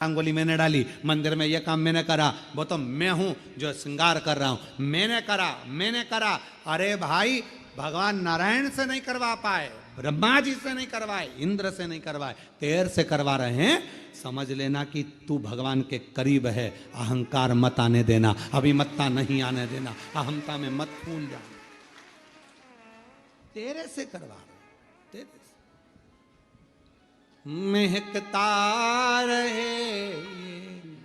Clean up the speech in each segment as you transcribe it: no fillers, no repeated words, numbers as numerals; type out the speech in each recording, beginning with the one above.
रंगोली मैंने डाली, मंदिर में यह काम मैंने करा, वो तो मैं हूं जो श्रृंगार कर रहा हूं, मैंने करा। अरे भाई, भगवान नारायण से नहीं करवा पाए, ब्रह्मा जी से नहीं करवाए, इंद्र से नहीं करवाए, तेर से करवा रहे हैं। समझ लेना कि तू भगवान के करीब है। अहंकार मत आने देना, अभिमत्ता नहीं आने देना, अहमता में मत फूल जाना। तेरे से करवा रहे, तेरे से महकता रहे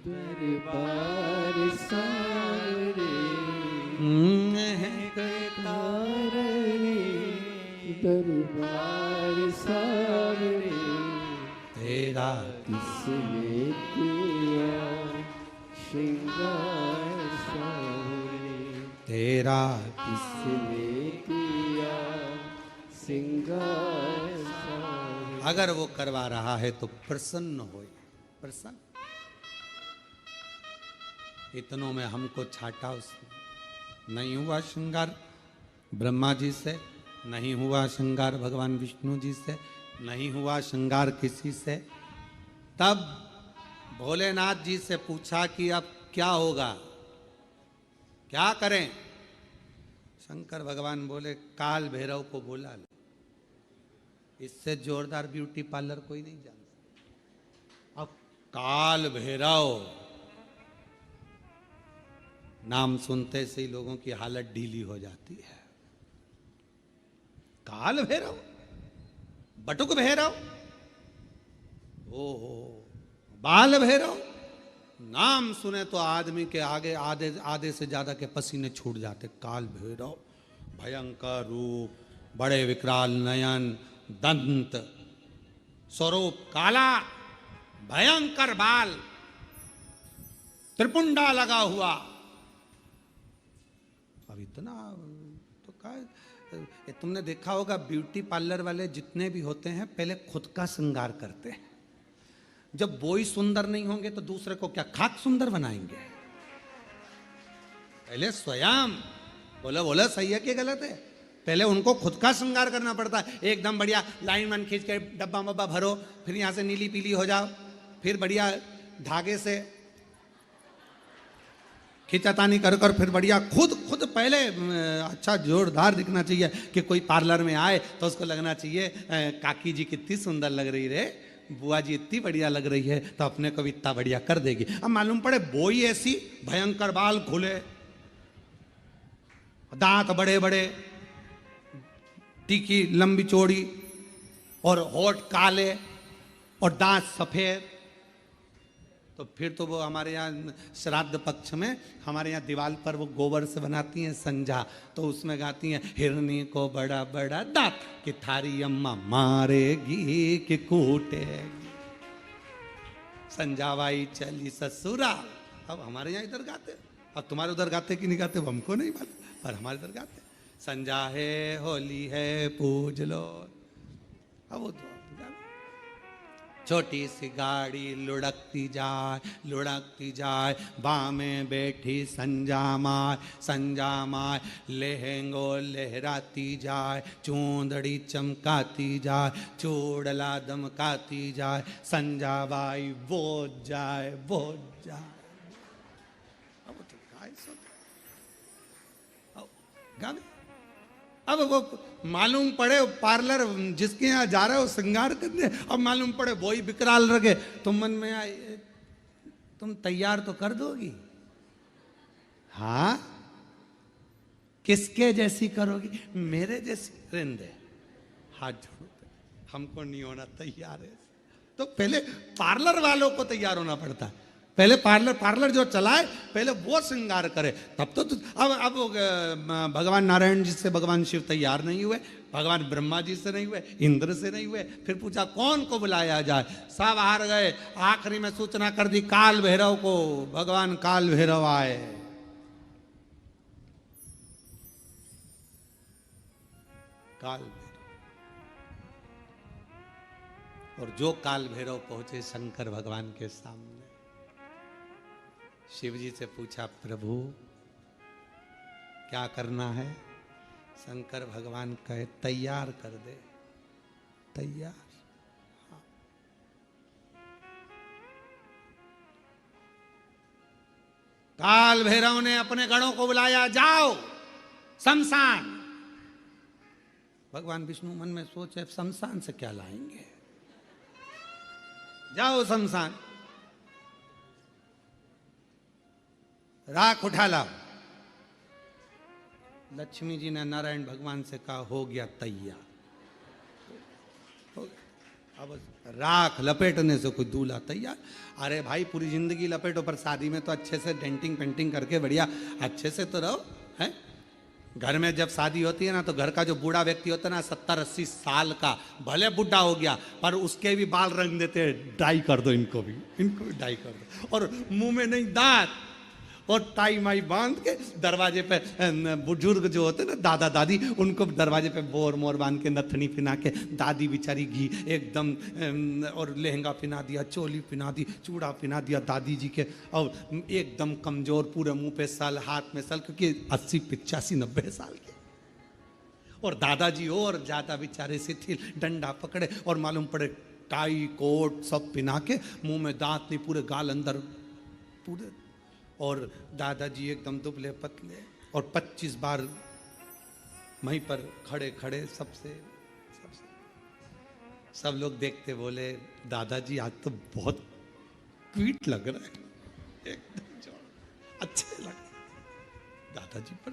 दरबार सारे, महकता रहे दरबार सारे, तेरा किसने किया श्रृंगार सारे, तेरा किसने किया श्रृंगार सारे। अगर वो करवा रहा है तो प्रसन्न हो, प्रसन्न। इतनों में हमको छाटा उसने। नहीं हुआ श्रृंगार ब्रह्मा जी से, नहीं हुआ श्रृंगार भगवान विष्णु जी से, नहीं हुआ श्रृंगार किसी से। तब भोलेनाथ जी से पूछा कि अब क्या होगा, क्या करें। शंकर भगवान बोले, काल भैरव को बुला लो। इससे जोरदार ब्यूटी पार्लर कोई नहीं जानता। अब काल भैरव नाम सुनते से ही लोगों की हालत ढीली हो जाती है। काल भैरव, बटुक भैरव, ओहो, बाल भैरव, नाम सुने तो आदमी के आगे आधे से ज्यादा के पसीने छूट जाते। काल भैरव, भयंकर रूप, बड़े विकराल नयन, दंत, स्वरूप काला, भयंकर बाल, त्रिपुंडा लगा हुआ। अब इतना तो क्या, तुमने देखा होगा ब्यूटी पार्लर वाले जितने भी होते हैं पहले खुद का श्रृंगार करते हैं। जब वो ही सुंदर नहीं होंगे तो दूसरे को क्या खाक सुंदर बनाएंगे। पहले स्वयं, बोला सही है कि गलत है, पहले उनको खुद का श्रृंगार करना पड़ता है। एकदम बढ़िया लाइन वन खींच के डब्बा मब्बा भरो, फिर यहां से नीली पीली हो जाओ, फिर बढ़िया धागे से खिंचातानी कर कर फिर बढ़िया खुद पहले अच्छा जोरदार दिखना चाहिए कि कोई पार्लर में आए तो उसको लगना चाहिए काकी जी कितनी सुंदर लग रही रे, बुआ जी इतनी बढ़िया लग रही है, तो अपने को भी इतना बढ़िया कर देगी। अब मालूम पड़े बोई ऐसी, भयंकर बाल खुले, दांत बड़े बड़े, टीकी लंबी चौड़ी, और होठ काले और दांत सफेद, तो फिर तो वो हमारे यहाँ श्राद्ध पक्ष में हमारे यहाँ दीवार पर वो गोबर से बनाती हैं संजा, तो उसमें गाती हैं, हिरनी को बड़ा बड़ा दांत कि थारी अम्मा मारेगी कि कूटेगी, संजावाई चली ससुराल। अब हमारे यहाँ इधर गाते, अब तुम्हारे उधर गाते कि नहीं गाते वो हमको नहीं मालूम, पर हमारे इधर गाते। संजा है, होली है, पूज लो। अब वो तो छोटी सी गाड़ी लुढ़कती जाए, बाँ में बैठी संजा माय लहंगो लहराती जाए, चूंदड़ी चमकाती जाए, चूड़ला दमकाती जाए, संजा बाई बोझ जाए। अब तो गावे, अब वो मालूम पड़े पार्लर जिसके यहाँ जा रहे हो श्रृंगार करने, अब मालूम पड़े वही विकराल रखे, तुम मन में आए, तुम तैयार तो कर दोगी? हाँ, किसके जैसी करोगी? मेरे जैसी रिंदे, हाथ जोड़ो, हमको नहीं होना तैयार है। तो पहले पार्लर वालों को तैयार होना पड़ता है। पहले पार्लर जो चलाए पहले वो श्रृंगार करे, तब तो अब भगवान नारायण जी से भगवान शिव तैयार नहीं हुए, भगवान ब्रह्मा जी से नहीं हुए, इंद्र से नहीं हुए, फिर पूछा कौन को बुलाया जाए, सब हार गए। आखिरी में सूचना कर दी काल भैरव को, भगवान काल भैरव आए। काल भैरव, और जो काल भैरव पहुंचे शंकर भगवान के सामने, शिव जी से पूछा प्रभु क्या करना है? शंकर भगवान कहे तैयार कर दे, तैयार। हाँ। काल भैरव ने अपने गणों को बुलाया, जाओ शमशान। भगवान विष्णु मन में सोचे शमशान से क्या लाएंगे, जाओ शमशान, राख उठा लाओ। लक्ष्मी जी ने नारायण भगवान से कहा, हो गया तैयार। अब राख लपेटने से कोई दूल्हा तैयार। अरे भाई पूरी जिंदगी लपेटो, पर शादी में तो अच्छे से डेंटिंग पेंटिंग करके बढ़िया अच्छे से तो रहो, हैं। घर में जब शादी होती है ना, तो घर का जो बूढ़ा व्यक्ति होता है ना, 70-80 साल का, भले बुढ़ा हो गया पर उसके भी बाल रंग देते हैं, डाई कर दो इनको भी डाई कर दो, और मुंह में नहीं दांत, और टाई माई बांध के दरवाजे पे बुजुर्ग जो होते ना दादा दादी, उनको दरवाजे पे बोर मोर बांध के नथनी पिना के, दादी बेचारी घी एकदम, और लहंगा पिना दिया, चोली पिना दी, चूड़ा पिना दिया दादी जी के, और एकदम कमजोर, पूरे मुंह पे सल, हाथ में सल, क्योंकि 80 85 90 साल के, और दादाजी और ज्यादा बेचारे शिथिल, डंडा पकड़े और मालूम पड़े टाई कोट सब पिना के, मुंह में दांत नहीं, पूरे गाल अंदर पूरे, और दादाजी एकदम दुबले पतले, और 25 बार वहीं पर खड़े खड़े सबसे सब लोग देखते, बोले दादाजी आज तो बहुत क्यूट लग रहा है, एकदम अच्छे लग दादाजी पर।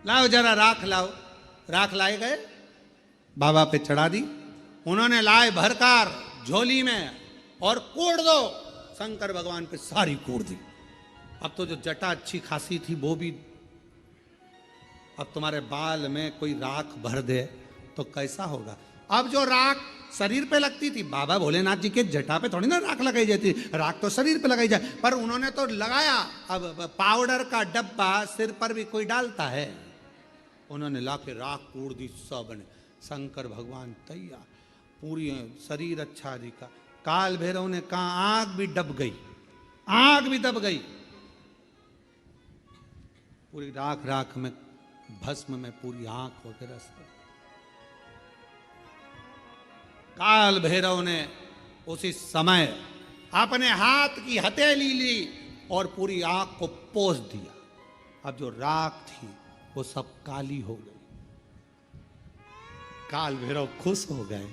लाओ जरा राख लाओ, राख लाए गए, बाबा पे चढ़ा दी, उन्होंने लाए भरकर झोली में और कोड़ दो, शंकर भगवान पे सारी कोड़ दी। अब तो जो जटा अच्छी खासी थी वो भी, अब तुम्हारे बाल में कोई राख भर दे तो कैसा होगा। अब जो राख शरीर पे लगती थी, बाबा भोलेनाथ जी के जटा पे थोड़ी ना राख लगाई जाती, राख तो शरीर पे लगाई जाए, पर उन्होंने तो लगाया। अब पाउडर का डब्बा सिर पर भी कोई डालता है, उन्होंने लाके राख कोड़ दी सब ने, शंकर भगवान तैयार, पूरी शरीर अच्छा दिखा। काल भैरव ने कहा, आग भी दब गई, आग भी दब गई, पूरी राख राख में, भस्म में पूरी आंख वगैरह सब। काल भैरव ने उसी समय अपने हाथ की हथेली ली और पूरी आंख को पोंछ दिया। अब जो राख थी वो सब काली हो गई। काल भैरव खुश हो गए,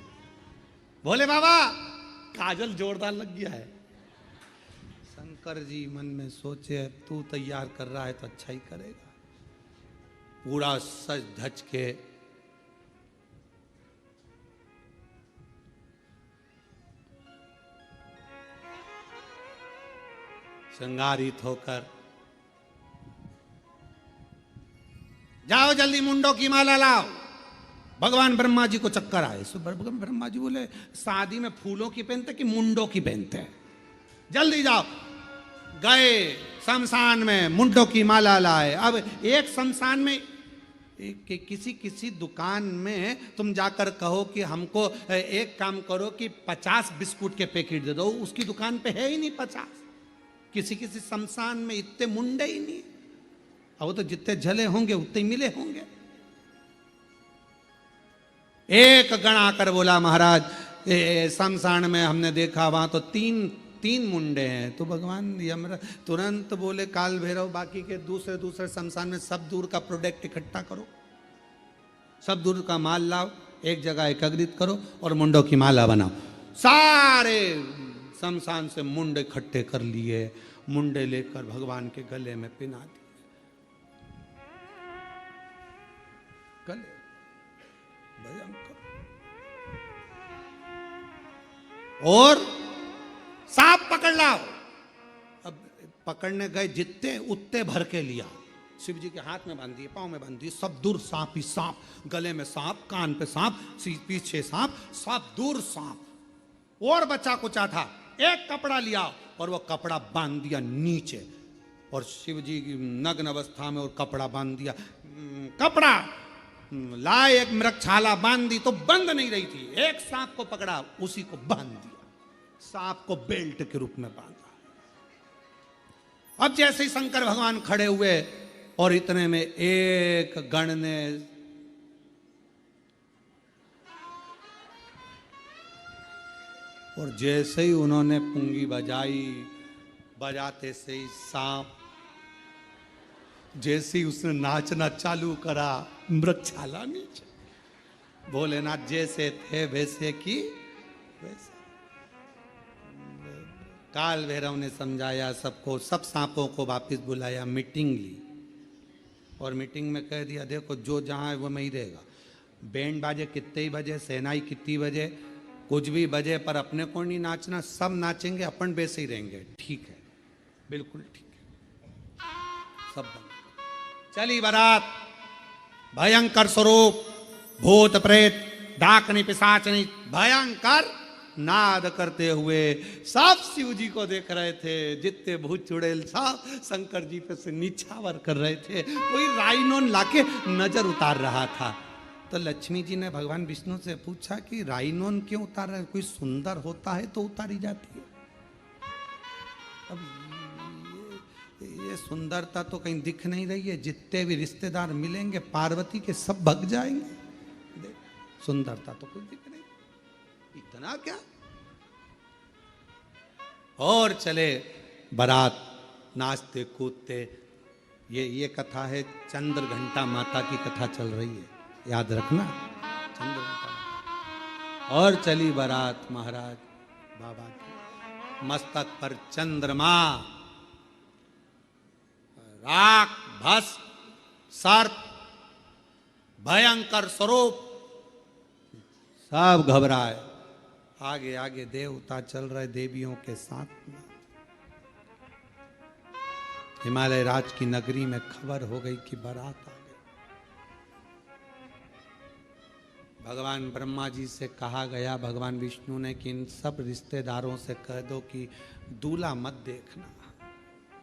बोले बाबा काजल जोरदार लग गया है। शंकर जी मन में सोचे, तू तैयार कर रहा है तो अच्छा ही करेगा। पूरा सज धज के श्रृंगारित होकर, जाओ जल्दी मुंडों की माला लाओ। भगवान ब्रह्मा जी को चक्कर आए, सो भगवान ब्रह्मा जी बोले, शादी में फूलों की पहनते कि मुंडों की पहनते हैं, जल्दी जाओ। गए शमशान में, मुंडों की माला लाए। अब एक शमशान में किसी किसी दुकान में तुम जाकर कहो कि हमको एक काम करो कि 50 बिस्कुट के पैकेट दे दो, उसकी दुकान पे है ही नहीं 50। किसी किसी शमशान में इतने मुंडे ही नहीं, अब वो तो जितने जले होंगे उतने ही मिले होंगे। एक गण आकर बोला, महाराज शमशान में हमने देखा वहां तो तीन मुंडे हैं। तो भगवान यमराज तुरंत बोले, काल भैरव बाकी के दूसरे शमशान में सब दूर का प्रोडक्ट इकट्ठा करो, सब दूर का माल लाओ, एक जगह एकत्रित करो और मुंडों की माला बनाओ। सारे शमशान से मुंडे इकट्ठे कर लिए, मुंडे लेकर भगवान के गले में पिना दिए। गले भयंकर, और सांप पकड़ लाओ। अब पकड़ने गए, जितने उतने भर के लिया, शिव जी के हाथ में बांध दिए, पांव में बांध दिए, सब दूर सांप ही सांप, गले में सांप, कान पे सांप, पीछे सांप, सब दूर सांप। और बच्चा कुचा था, एक कपड़ा लिया और वो कपड़ा बांध दिया नीचे, और शिव जी की नग्न अवस्था में और कपड़ा बांध दिया। कपड़ा लाए, एक मृगछाला बांध दी तो बंद नहीं रही थी, एक सांप को पकड़ा, उसी को बांध दिया, सांप को बेल्ट के रूप में बांधा। अब जैसे ही शंकर भगवान खड़े हुए और इतने में एक गण ने और जैसे ही उन्होंने पुंगी बजाई, बजाते से ही सांप, जैसे ही उसने नाचना चालू करा मृगशाला नीचे। भोलेनाथ जैसे थे वैसे की वैसे। काल भैरव ने समझाया सबको, सब सांपों को वापस बुलाया, मीटिंग ली और मीटिंग में कह दिया देखो जो जहाँ है वो में ही रहेगा। बैंड बाजे कितने ही बजे, सहनाई कितनी बजे, कुछ भी बजे, पर अपने को नहीं नाचना, सब नाचेंगे, अपन वैसे ही रहेंगे। ठीक है, बिल्कुल ठीक है, सब बंद। चली बारात, भयंकर स्वरूप, भूत प्रेत डाकनी पिशाचनी भयंकर नाद करते हुए सब शिव जी को देख रहे थे। जितने भूत चुड़ैल सब शंकर जी पे से नीछावर कर रहे थे। कोई राइनोन लाके नजर उतार रहा था। तो लक्ष्मी जी ने भगवान विष्णु से पूछा कि राइनोन क्यों उतार रहे, कोई सुंदर होता है तो उतारी जाती है। अब ये सुंदरता तो कहीं दिख नहीं रही है। जितने भी रिश्तेदार मिलेंगे पार्वती के सब भग जाएंगे। सुंदरता तो कुछ दिख नहीं, इतना क्या। और चले बारात, नाचते कूदते। ये कथा है, चंद्र घंटा माता की कथा चल रही है, याद रखना, चंद्र घंटा माता। और चली बारात महाराज बाबा की, मस्तक पर चंद्रमा, राख भस्म सर्प, भयंकर स्वरूप, सब घबराए। आगे आगे देवता चल रहे देवियों के साथ में। हिमालय राज की नगरी में खबर हो गई कि बारात आ गई। भगवान ब्रह्मा जी से कहा गया, भगवान विष्णु ने, कि इन सब रिश्तेदारों से कह दो कि दूल्हा मत देखना,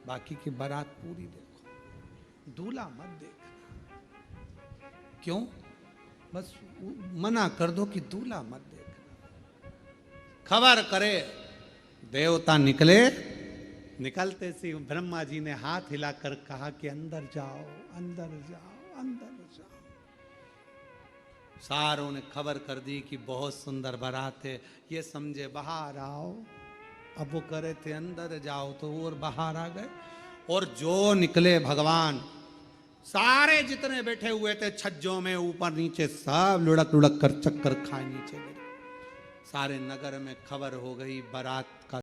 बाकी की बारात पूरी देखो, दूल्हा मत देखना। क्यों? बस मना कर दो कि दूल्हा मत देखना। खबर करे, देवता निकले। निकलते सी ब्रह्मा जी ने हाथ हिलाकर कहा कि अंदर जाओ, अंदर जाओ, अंदर जाओ। सारों ने खबर कर दी कि बहुत सुंदर बारात है, ये समझे बाहर आओ। अब वो करे थे अंदर जाओ, तो और बाहर आ गए। और जो निकले भगवान, सारे जितने बैठे हुए थे छज्जों में ऊपर नीचे, सब लुढ़क लुढ़क कर चक्कर खाए नीचे गिरे। सारे नगर में खबर हो गई बारात का